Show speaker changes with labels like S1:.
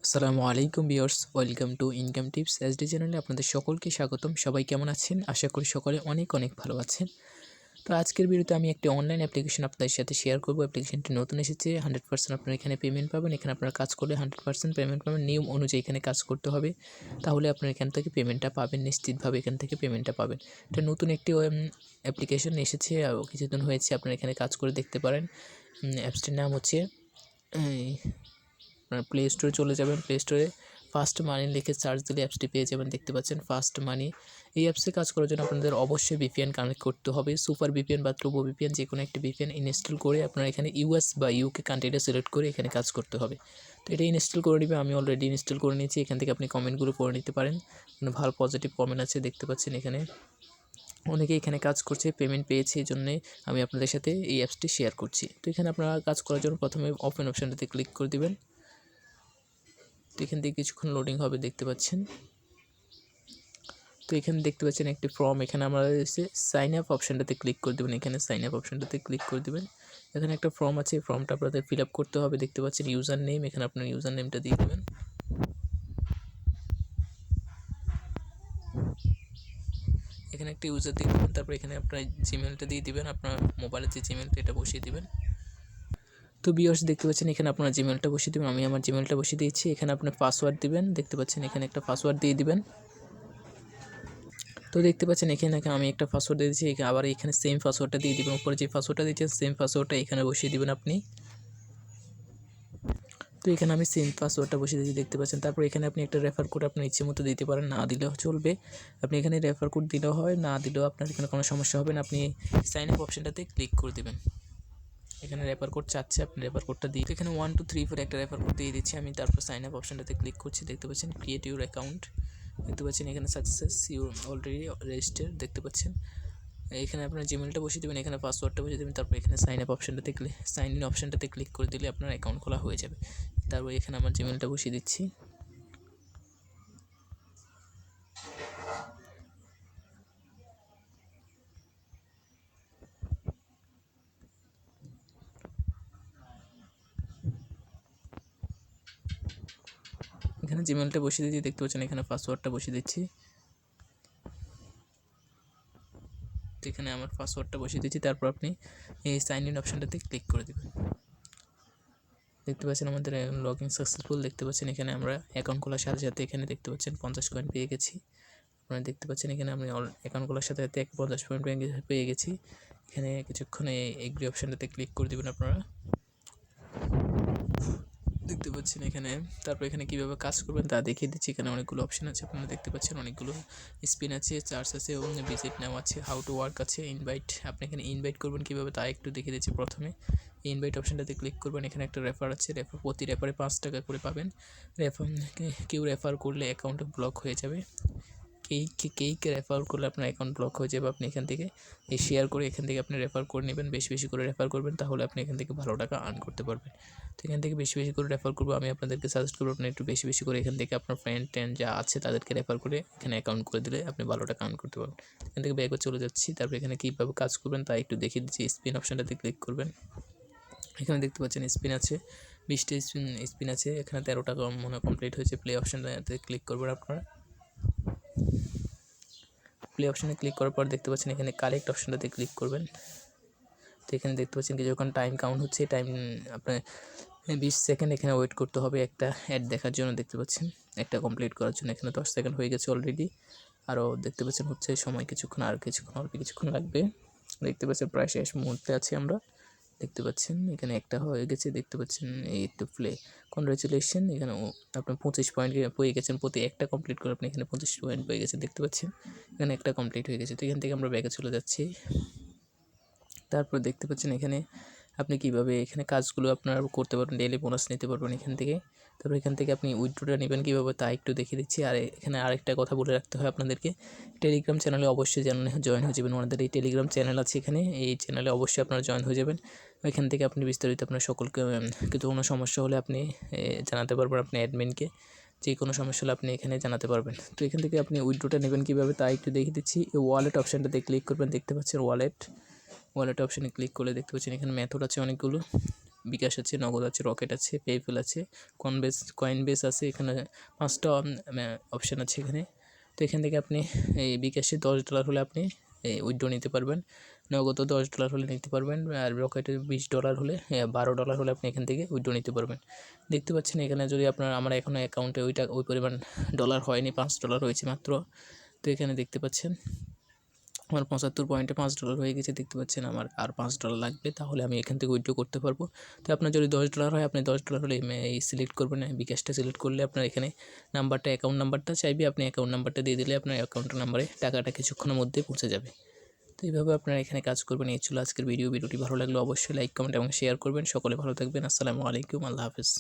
S1: আসসালামু আলাইকুম viewers, welcome to income tips SD চ্যানেলে আপনাদের সকলকে স্বাগতম। সবাই কেমন আছেন? আশা করি সকলে অনেক অনেক ভালো আছেন। তো আজকের ভিডিওতে আমি একটি অনলাইন অ্যাপ্লিকেশন আপনাদের সাথে শেয়ার করব। অ্যাপ্লিকেশনটি নতুন এসেছে, 100% আপনারা এখানে পেমেন্ট পাবেন। এখানে আপনারা কাজ করলে 100% পেমেন্ট পাবেন। নিয়ম অনুযায়ী এখানে কাজ করতে হবে, তাহলে আপনারা এখান থেকে পেমেন্টটা পাবেন, নিশ্চিতভাবে এখান থেকে পেমেন্টটা পাবেন। এটা নতুন একটি অ্যাপ্লিকেশন এসেছে, কিছুদিন হয়েছে। আপনারা এখানে কাজ করে দেখতে পারেন। অ্যাপসটির নাম হচ্ছে আপনার প্লে স্টোরে চলে যাবেন। প্লে স্টোরে ফার্স্ট মানি লিখে সার্চ দিলে অ্যাপসটি পেয়ে যাবেন। দেখতে পাচ্ছেন ফার্স্ট মানি। এই অ্যাপসে কাজ করার জন্য আপনাদের অবশ্যই ভিপিএন কানেক্ট করতে হবে। সুপার ভিপিএন বা ট্রুবো ভিপিএন, যে কোনো একটি ভিপিএন ইনস্টল করে আপনারা এখানে ইউএস বা ইউকে কান্ট্রিটা সিলেক্ট করে এখানে কাজ করতে হবে। তো এটা ইনস্টল করে নেবে, আমি অলরেডি ইনস্টল করে নিয়েছি। এখান থেকে আপনি কমেন্টগুলো করে নিতে পারেন। এখানে ভালো পজিটিভ কমেন্ট আছে, দেখতে পাচ্ছেন। এখানে অনেকে এখানে কাজ করছে, পেমেন্ট পেয়েছে, এই জন্যে আমি আপনাদের সাথে এই অ্যাপসটি শেয়ার করছি। তো এখানে আপনারা কাজ করার জন্য প্রথমে ওপেন অপশানটাতে ক্লিক করে দেবেন। তো এখান থেকে কিছুক্ষণ লোডিং হবে, দেখতে পাচ্ছেন। তো এখানে দেখতে পাচ্ছেন একটি ফর্ম, এখানে আমরা এসে সাইন আপ অপশানটাতে ক্লিক করে দেবেন। এখানে সাইন আপ অপশানটাতে ক্লিক করে দেবেন। এখানে একটা ফর্ম আছে, এই ফর্মটা আপনাদের ফিল আপ করতে হবে। দেখতে পাচ্ছেন ইউজার নেম, এখানে আপনার ইউজার নেমটা দিয়ে দেবেন। এখানে একটা ইউজার দিয়ে দেবেন, তারপর এখানে আপনার জিমেলটা দিয়ে দিবেন। আপনার মোবাইলের যে জিমেলটা এটা বসিয়ে দিবেন। তো ভিউয়ার্স, দেখতে পাচ্ছেন এখানে আপনার জিমেলটা বসিয়ে দেবেন। আমি আমার জিমেলটা বসিয়ে দিয়েছি। এখানে আপনি পাসওয়ার্ড দিবেন, দেখতে পাচ্ছেন এখানে একটা পাসওয়ার্ড দিয়ে দিবেন। তো দেখতে পাচ্ছেন এখানে আমি একটা পাসওয়ার্ড দিয়ে দিয়েছি, আবার এখানে সেম পাসওয়ার্ডটা দিয়ে দিবেন। উপরে যে পাসওয়ার্ডটা দিয়েছেন সেম পাসওয়ার্ডটা এখানে বসিয়ে দিবেন আপনি। তো এখানে আমি সেম পাসওয়ার্ডটা বসিয়ে দিয়েছি, দেখতে পাচ্ছেন। তারপর এখানে আপনি একটা রেফার কোড আপনার ইচ্ছে মতো দিতে পারেন, না দিলেও চলবে। আপনি এখানে রেফার কোড দিলেও হয়, না দিলেও আপনার এখানে কোনো সমস্যা হবে না। আপনি সাইন আপ অপশানটাতে ক্লিক করে দেবেন। এখানে রেফার কোড চাচ্ছে, আপনি রেফার কোডটা দিয়ে এখানে 1 2 3 4 একটা রেফার কোড দিয়ে দিচ্ছি আমি। তারপর সাইন আপ অপশানটাতে ক্লিক করছি, দেখতে পাচ্ছেন ক্রিয়েট ইউর অ্যাকাউন্ট। দেখতে পাচ্ছেন এখানে সাকসেস, ইউ অলরেডি রেজিস্টার্ড, দেখতে পাচ্ছেন। এখানে আপনার জিমেলটা বসিয়ে দেবেন, এখানে পাসওয়ার্ডটা বসিয়ে দেবেন। তারপর এখানে সাইন আপ অপশানটাতে সাইন ইন অপশানটাতে ক্লিক করে দিলে আপনার অ্যাকাউন্ট খোলা হয়ে যাবে। তারপর এখানে আমার জিমেলটা বসিয়ে দিচ্ছি। এখানে জিমেলটা বসিয়ে দিচ্ছি, দেখতে পাচ্ছেন। এখানে পাসওয়ার্ডটা বসিয়ে দিচ্ছি। তো এখানে আমার পাসওয়ার্ডটা বসিয়ে দিচ্ছি। তারপর আপনি এই সাইন ইন অপশানটাতে ক্লিক করে দেবেন। দেখতে পাচ্ছেন আমাদের লগ ইন সাকসেসফুল, দেখতে পাচ্ছেন। এখানে আমরা অ্যাকাউন্ট খোলার সাথে সাথে এখানে দেখতে পাচ্ছেন 50 কয়েন পেয়ে গেছি। আপনারা দেখতে পাচ্ছেন এখানে আমি অ্যাকাউন্ট খোলার সাথে সাথে 50 পয়েন্ট পেয়ে গেছি। এখানে কিছুক্ষণে এগ্রি অপশানটাতে ক্লিক করে দেবেন আপনারা, দেখতে পাচ্ছেন এখানে। তারপর এখানে কীভাবে কাজ করবেন তা দেখিয়ে দিচ্ছি। এখানে অনেকগুলো অপশান আছে, আপনারা দেখতে পাচ্ছেন। অনেকগুলো স্পিন আছে, চার্জ আছে এবং ভিজিট নাও আছে, হাউ টু ওয়ার্ক আছে, ইনভাইট। আপনি এখানে ইনভাইট করবেন কীভাবে তা একটু দেখিয়ে দিচ্ছি। প্রথমে ইনভাইট অপশানটাতে ক্লিক করবেন। এখানে একটা রেফার আছে, প্রতি রেফারে 5 টাকা করে পাবেন। কেউ রেফার করলে অ্যাকাউন্ট ব্লক হয়ে যাবে। কেইকে রেফার করলে আপনার অ্যাকাউন্ট ব্লক হয়ে যাবে। আপনি এখান থেকে শেয়ার করে এখান থেকে আপনি রেফার করে নেবেন, বেশি বেশি করে রেফার করবেন, তাহলে আপনি এখান থেকে ভালো টাকা আর্ন করতে পারবেন। তো এখান থেকে বেশি বেশি করে রেফার করবো, আমি আপনাদেরকে সাজেস্ট করবো আপনি একটু বেশি বেশি করে এখান থেকে আপনার ফ্রেন্ড যা আছে তাদেরকে রেফার করে এখানে অ্যাকাউন্ট করে দিলে আপনি ভালো টাকা আর্ন করতে পারবেন। এখান থেকে ব্যাগে চলে যাচ্ছি। তারপর এখানে কীভাবে কাজ করবেন তা একটু দেখিয়ে দিচ্ছি। স্পিন অপশানটাতে ক্লিক করবেন। এখানে দেখতে পাচ্ছেন স্পিন আছে, 20টা স্পিন আছে। এখানে 13 টাকা মনে কমপ্লিট হয়েছে। প্লে অপশানটাতে ক্লিক করবেন আপনারা। প্লে অপশানে ক্লিক করার পর দেখতে পাচ্ছেন এখানে কারেক্ট অপশানটাতে ক্লিক করবেন। তো এখানে দেখতে পাচ্ছেন কিছুক্ষণ টাইম কাউন্ট হচ্ছে। টাইম আপনার 20 সেকেন্ড এখানে ওয়েট করতে হবে একটা অ্যাড দেখার জন্য, দেখতে পাচ্ছেন। একটা কমপ্লিট করার জন্য এখানে 10 সেকেন্ড হয়ে গেছে অলরেডি। আরও দেখতে পাচ্ছেন হচ্ছে সময় কিছুক্ষণ, আর কিছুক্ষণ অল্প কিছুক্ষণ লাগবে। দেখতে পাচ্ছেন প্রায় শেষ মুহূর্তে আছি আমরা, দেখতে পাচ্ছেন। এখানে একটা হয়ে গেছে, দেখতে পাচ্ছেন। এই তো প্লে, কনগ্রাচুলেশন। এখানে আপনি 25 পয়েন্ট পেয়ে গেছেন। প্রতি একটা কমপ্লিট করে আপনি এখানে 25 পয়েন্ট পেয়ে গেছেন, দেখতে পাচ্ছেন। এখানে একটা কমপ্লিট হয়ে গেছে। তো এখান থেকে আমরা ব্যাগে চলে যাচ্ছি। তারপর দেখতে পাচ্ছেন এখানে আপনি কিভাবে এখানে কাজগুলো আপনারা করতে পারবেন, ডেইলি বোনাস নিতে পারবেন এখান থেকে। তারপর এখান থেকে আপনি উইথড্রটা নেবেন কীভাবে তা একটু দেখিয়ে দিচ্ছি। আর এখানে আরেকটা কথা বলে রাখতে হয় আপনাদেরকে, টেলিগ্রাম চ্যানেলে অবশ্যই জয়েন হয়ে যাবেন। আমাদের এই টেলিগ্রাম চ্যানেল আছে, এখানে এই চ্যানেলে অবশ্যই আপনারা জয়েন হয়ে যাবেন। এখান থেকে আপনি বিস্তারিত আপনার সকলকে কিন্তু কোনো সমস্যা হলে আপনি জানাতে পারবেন আপনি অ্যাডমিনকে। যে কোনো সমস্যা হলে আপনি এখানে জানাতে পারবেন। তো এখান থেকে আপনি উইথড্রটা নেবেন কীভাবে তা একটু দেখিয়ে দিচ্ছি। এই ওয়ালেট অপশানটাতে ক্লিক করবেন, দেখতে পাচ্ছেন ওয়ালেট অপশানে ক্লিক করলে দেখতে পাচ্ছেন এখানে মেথড আছে অনেকগুলো। বিকাশ আছে, নগদ আছে, রকেট আছে, পেপ্যাল আছে, কয়েনবেস আছে। এখানে 5টা অপশান আছে এখানে। তো এখান থেকে আপনি এই বিকাশে $10 হলে আপনি উইথড্র নিতে পারবেন, নগদও $10 হলে নিতে পারবেন, আর রকেটে $20 হলে $12 হলে আপনি এখান থেকে উইথড্র নিতে পারবেন। দেখতে পাচ্ছেন এখানে যদি আমার এখনও অ্যাকাউন্টে ওই পরিমাণ ডলার হয়নি, $5 হয়েছে মাত্র। তো এখানে দেখতে পাচ্ছেন আমার 75 পয়েন্টে $5 হয়ে গেছে। দেখতে পাচ্ছেন আমার আর $5 লাগবে, তাহলে আমি এখান থেকে উইথড্র করতে পারবো। তো আপনার যদি $10 হয়, আপনি $10 হলে এই সিলেক্ট করবেন, বিকাশটা সিলেক্ট করলে আপনার এখানে অ্যাকাউন্ট নাম্বারটা চাইবে, আপনি অ্যাকাউন্ট নাম্বারটা দিয়ে দিলে আপনার অ্যাকাউন্ট নাম্বারে টাকাটা কিছুক্ষণের মধ্যে পৌঁছে যাবে। তো এইভাবে আপনারা এখানে কাজ করবেন। এই ছিল আজকের ভিডিওটি ভালো লাগলে অবশ্যই লাইক, কমেন্ট এবং শেয়ার করবেন। সকলে ভালো থাকবেন। আসসালামু আলাইকুম, আল্লাহ হাফেজ।